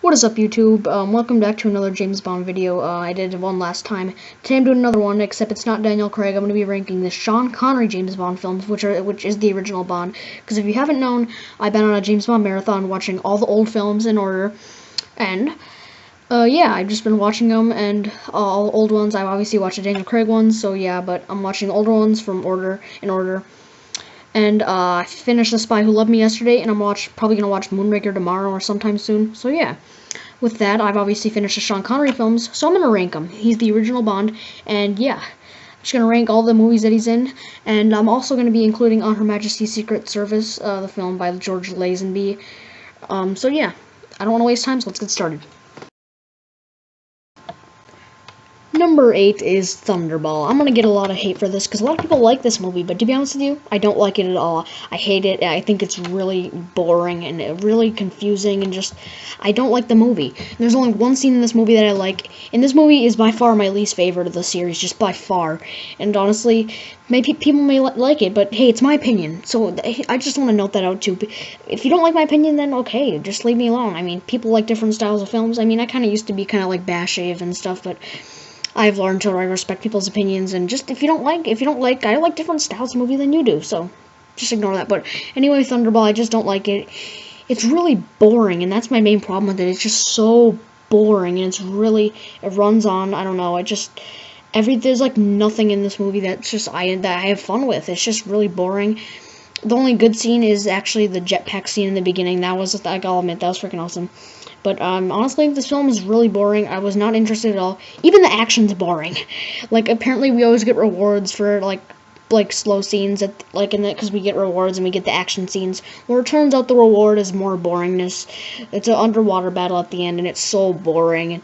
What is up, YouTube? Welcome back to another James Bond video. I did one last time. Today I'm doing another one, except it's not Daniel Craig. I'm going to be ranking the Sean Connery James Bond films, which is the original Bond. Because if you haven't known, I've been on a James Bond marathon watching all the old films in order. And, yeah, I've just been watching them, and all old ones. I've obviously watched the Daniel Craig ones, so yeah, but I'm watching the older ones in order. And I finished The Spy Who Loved Me yesterday, and I'm probably going to watch Moonraker tomorrow or sometime soon. So yeah, with that, I've obviously finished the Sean Connery films, so I'm going to rank him. He's the original Bond, and yeah, I'm just going to rank all the movies that he's in. And I'm also going to be including On Her Majesty's Secret Service, the film by George Lazenby. So yeah, I don't want to waste time, so let's get started. Number 8 is Thunderball. I'm gonna get a lot of hate for this because a lot of people like this movie, but to be honest with you, I don't like it at all. I hate it. I think it's really boring and really confusing, and just I don't like the movie. There's only one scene in this movie that I like, and this movie is by far my least favorite of the series, just by far. And honestly, maybe people may like it, but hey, it's my opinion. So I just want to note that out too. If you don't like my opinion, then okay, just leave me alone. I mean, people like different styles of films. I mean, I kind of used to be kind of like Bashave and stuff, but I've learned to respect people's opinions, and just if you don't like, I like different styles of movie than you do, so just ignore that. But anyway, Thunderball, I just don't like it. It's really boring, and that's my main problem with it. It's just so boring, and it runs on, I don't know, there's like nothing in this movie that I have fun with. It's just really boring. The only good scene is actually the jetpack scene in the beginning. I gotta admit, that was freaking awesome. But honestly, this film is really boring. I was not interested at all. Even the action's boring. Like, apparently we always get rewards for like slow scenes because we get rewards and we get the action scenes. Well, it turns out the reward is more boringness. It's an underwater battle at the end, and it's so boring. And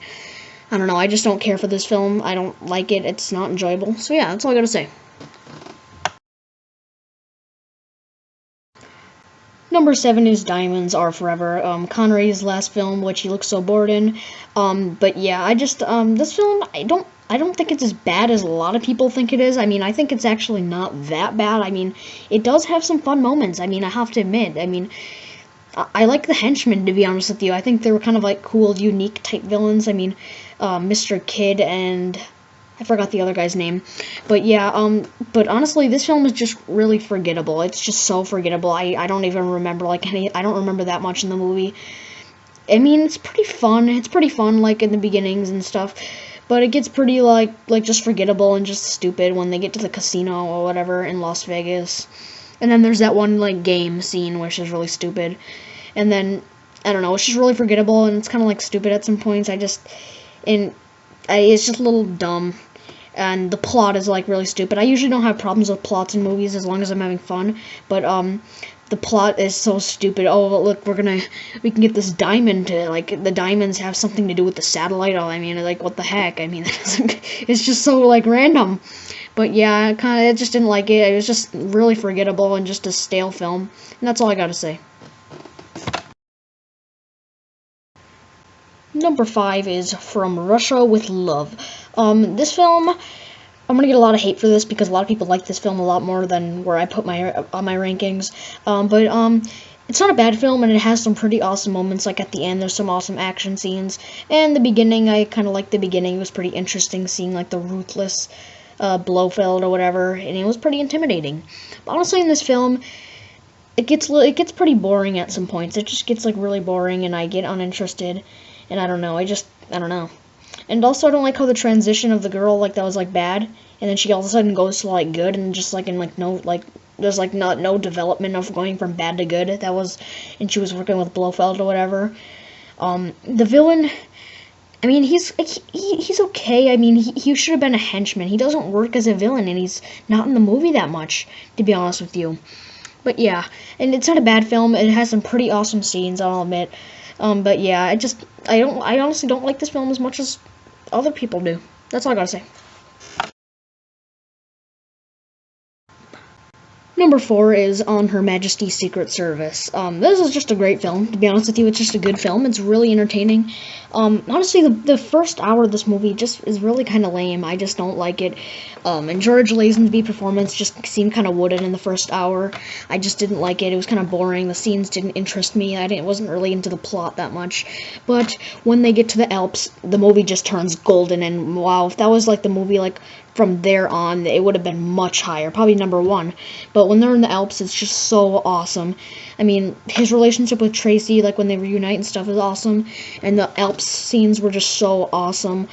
I don't know. I just don't care for this film. I don't like it. It's not enjoyable. So yeah, that's all I gotta say. Number 7 is Diamonds Are Forever, Connery's last film, which he looks so bored in. But yeah, this film, I don't think it's as bad as a lot of people think it is. I mean, I think it's actually not that bad. I mean, it does have some fun moments. I mean, I have to admit. I mean, I like the henchmen, to be honest with you. I think they were kind of like cool, unique type villains. I mean, Mr. Kidd and I forgot the other guy's name. But yeah, but honestly, this film is just really forgettable. It's just so forgettable. I don't even remember, I don't remember that much in the movie. I mean, it's pretty fun. It's pretty fun, like, in the beginnings and stuff. But it gets pretty, like just forgettable and just stupid when they get to the casino or whatever in Las Vegas. And then there's that one, like, game scene, which is really stupid. And then, I don't know, it's just really forgettable, and it's kind of, like, stupid at some points. It's just a little dumb. And the plot is, like, really stupid. I usually don't have problems with plots in movies as long as I'm having fun. But, the plot is so stupid. Oh, look, we can get this diamond to, like, the diamonds have something to do with the satellite. Oh, I mean, like, what the heck? I mean, it's just so, like, random. But, yeah, I just didn't like it. It was just really forgettable and just a stale film. And that's all I gotta say. Number 5 is From Russia with Love. This film, I'm gonna get a lot of hate for this because a lot of people like this film a lot more than where I put my rankings. But it's not a bad film, and it has some pretty awesome moments. Like at the end, there's some awesome action scenes, and the beginning, I kind of liked the beginning. It was pretty interesting, seeing like the ruthless Blofeld or whatever, and it was pretty intimidating. But honestly, in this film, it gets pretty boring at some points. It just gets like really boring, and I get uninterested. And I don't know, I don't know. And also, I don't like how the transition of the girl, like, that was, like, bad, and then she all of a sudden goes to, like, good, and just, like, there's, like, no development of going from bad to good. And she was working with Blofeld or whatever. The villain, I mean, he's okay. I mean, he should have been a henchman. He doesn't work as a villain, and he's not in the movie that much, to be honest with you. But, yeah, and it's not a bad film. It has some pretty awesome scenes, I'll admit. But yeah, I honestly don't like this film as much as other people do. That's all I gotta say. Number Number 4 is on Her Majesty's Secret Service. This is just a great film. To be honest with you, it's just a good film. It's really entertaining. Honestly, the first hour of this movie just is really kind of lame. I just don't like it. And George Lazenby performance just seemed kind of wooden in the first hour. I just didn't like it. It was kind of boring. The scenes didn't interest me. Wasn't really into the plot that much. But when they get to the Alps, the movie just turns golden. And wow, if that was like the movie like from there on, it would have been much higher, probably number 1. But when they're in the Alps, it's just so awesome. I mean, his relationship with Tracy, like when they reunite and stuff, is awesome. And the Alps scenes were just so awesome.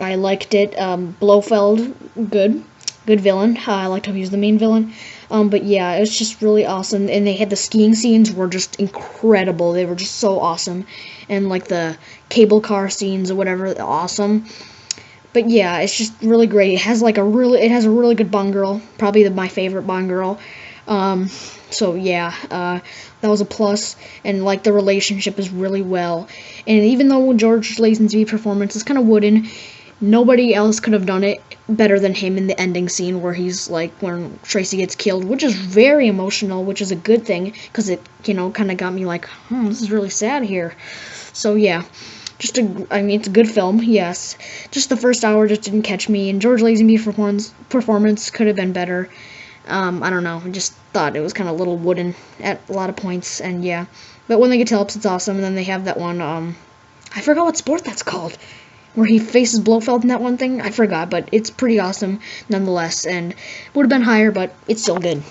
I liked it. Blofeld, good villain. I liked how he was the main villain. But yeah, it was just really awesome. And they had the skiing scenes were just incredible. They were just so awesome. And like the cable car scenes or whatever, awesome. But yeah, it's just really great. It has a really good Bond girl, probably my favorite Bond girl. So yeah, that was a plus, and like the relationship is really well. And even though George Lazenby's performance is kind of wooden, nobody else could have done it better than him in the ending scene where he's like when Tracy gets killed, which is very emotional, which is a good thing because it kind of got me like, this is really sad here. So yeah. It's a good film, yes. Just the first hour just didn't catch me, and George Lazenby's performance could have been better. I don't know, I just thought it was kind of a little wooden at a lot of points, and yeah. But when they get to Alps, it's awesome, and then they have that one, I forgot what sport that's called, where he faces Blofeld in that one thing. I forgot, but it's pretty awesome nonetheless, and would have been higher, but it's still good.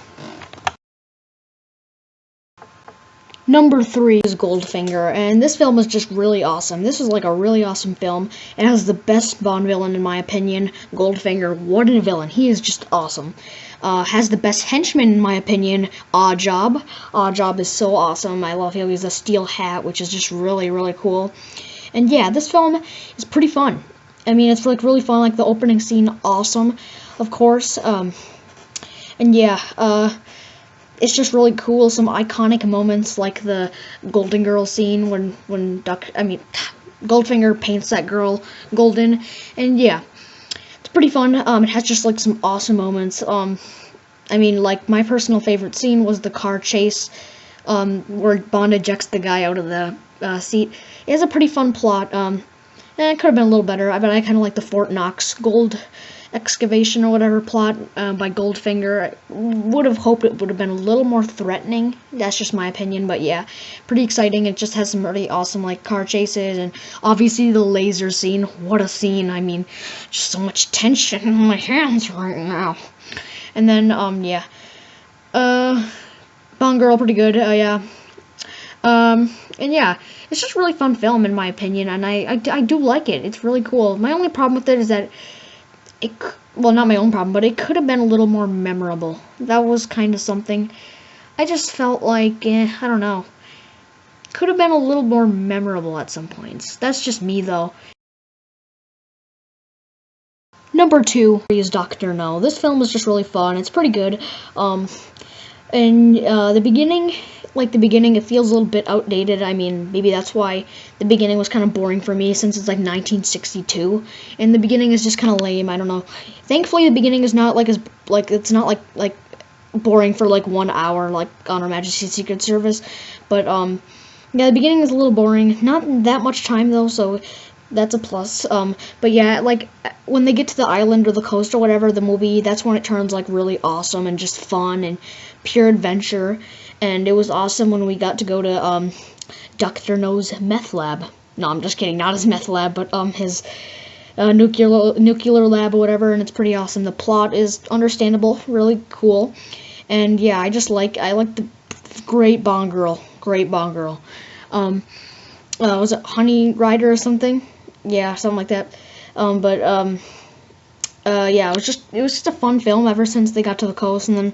Number 3 is Goldfinger, and this film is just really awesome. This is like a really awesome film. It has the best Bond villain, in my opinion, Goldfinger. What a villain. He is just awesome. Has the best henchman, in my opinion, Oddjob. Oddjob is so awesome. I love how he has a steel hat, which is just really, really cool. And yeah, this film is pretty fun. I mean, it's like really fun, like the opening scene, awesome, of course. And yeah, it's just really cool. Some iconic moments like the Golden Girl scene when Goldfinger paints that girl golden, and yeah, it's pretty fun. It has just like some awesome moments. I mean, like my personal favorite scene was the car chase, where Bond ejects the guy out of the seat. It has a pretty fun plot. It could have been a little better, but I kind of like the Fort Knox gold excavation or whatever plot by Goldfinger. I would have hoped it would have been a little more threatening. That's just my opinion, but yeah, pretty exciting. It just has some really awesome like car chases, and obviously the laser scene. What a scene! I mean, just so much tension in my hands right now. And then yeah, Bond girl, pretty good. Yeah. And yeah, it's just a really fun film in my opinion, and I do like it. It's really cool. My only problem with it is that well, not my own problem, but it could have been a little more memorable. That was kind of something. I just felt like, I don't know. Could have been a little more memorable at some points. That's just me, though. Number 2 is Dr. No. This film was just really fun. It's pretty good. The beginning, it feels a little bit outdated. I mean, maybe that's why the beginning was kind of boring for me, since it's like 1962, and the beginning is just kind of lame. I don't know. Thankfully, the beginning is not it's not like boring for like 1 hour, like on Her Majesty's Secret Service. But yeah, the beginning is a little boring. Not that much time though, so that's a plus. But yeah, like when they get to the island or the coast or whatever, the movie, that's when it turns like really awesome and just fun and pure adventure. And it was awesome when we got to go to Dr. No's meth lab. No, I'm just kidding. Not his meth lab, but his nuclear lab or whatever. And it's pretty awesome. The plot is understandable, really cool. And yeah, I like the great Bond girl. Great Bond girl. Was it Honey Rider or something? Yeah, something like that. Yeah, it was just a fun film ever since they got to the coast, and then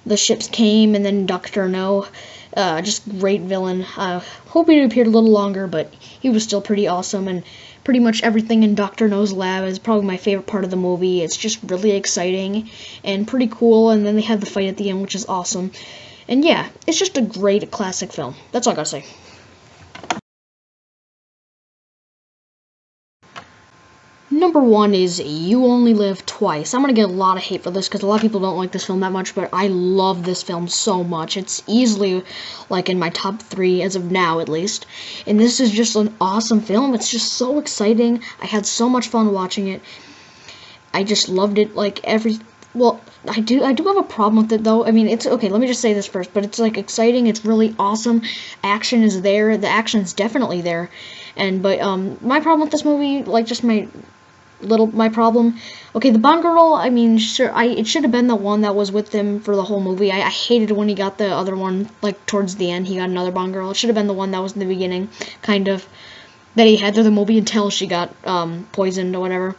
the ships came, and then Dr. No, just great villain. Hope he appeared a little longer, but he was still pretty awesome, and pretty much everything in Dr. No's lab is probably my favorite part of the movie. It's just really exciting and pretty cool, and then they have the fight at the end, which is awesome. And yeah, it's just a great classic film. That's all I gotta say. Number 1 is You Only Live Twice. I'm gonna get a lot of hate for this because a lot of people don't like this film that much, but I love this film so much. It's easily like in my top 3 as of now, at least. And this is just an awesome film. It's just so exciting. I had so much fun watching it. I just loved it. Like well, I do have a problem with it though. I mean, it's okay. Let me just say this first, but it's like exciting. It's really awesome. Action is there. The action's definitely there. But my problem with this movie, like just my problem. Okay, the Bond girl, I mean, sure, it should have been the one that was with him for the whole movie. I hated when he got the other one, like, towards the end, he got another Bond girl. It should have been the one that was in the beginning, kind of, that he had through the movie until she got, poisoned or whatever.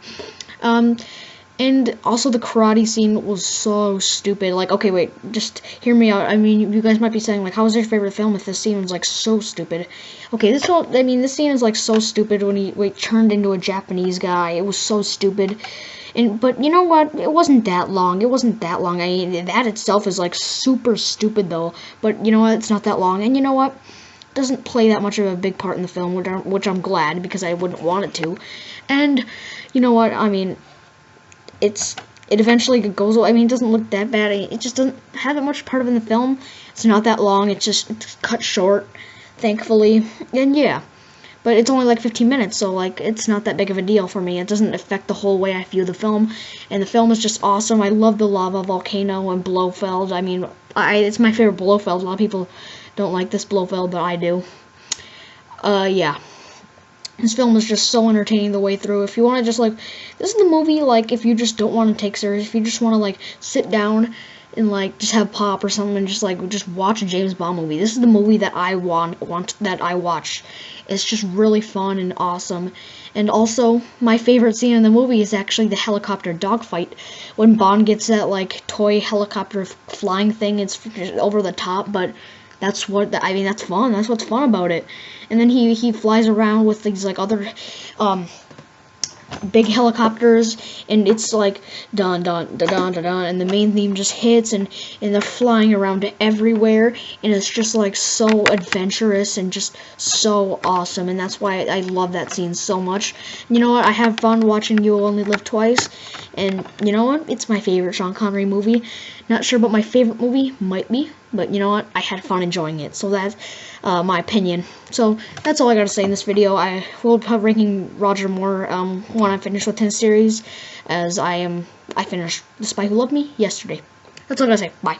And also the karate scene was so stupid. Like, okay, wait, just hear me out. I mean, you guys might be saying, like, how was your favorite film if this scene was, like, so stupid? Okay, this scene is, like, so stupid when he turned into a Japanese guy. It was so stupid. But you know what? It wasn't that long. I mean, that itself is, like, super stupid, though. But you know what? It's not that long. And you know what? It doesn't play that much of a big part in the film, which I'm glad, because I wouldn't want it to. And you know what? I mean, it eventually goes away. I mean, it doesn't look that bad. It just doesn't have that much part of it in the film. It's not that long. It's cut short, thankfully. And yeah, but it's only like 15 minutes, so like it's not that big of a deal for me. It doesn't affect the whole way I view the film. And the film is just awesome. I love the lava volcano and Blofeld. I mean, it's my favorite Blofeld. A lot of people don't like this Blofeld, but I do. Yeah. This film is just so entertaining the way through. If you want to just, like, this is the movie, like, if you just don't want to take serious, if you just want to, like, sit down and, like, just have pop or something and just watch a James Bond movie. This is the movie that I that I watch. It's just really fun and awesome. And also, my favorite scene in the movie is actually the helicopter dogfight. When Bond gets that, like, toy helicopter flying thing, it's just over the top, but that's fun. That's what's fun about it. And then he flies around with these, like, other big helicopters, and it's like dun dun dun dun dun dun, and the main theme just hits, and they're flying around everywhere, and it's just like so adventurous and just so awesome, and that's why I love that scene so much. You know what? I have fun watching You Only Live Twice, and you know what? It's my favorite Sean Connery movie. Not sure what my favorite movie might be, but you know what? I had fun enjoying it, so that's my opinion. So that's all I gotta say in this video. I will be ranking Roger Moore when I finish with his series, as I finished The Spy Who Loved Me yesterday. That's all I gotta say. Bye.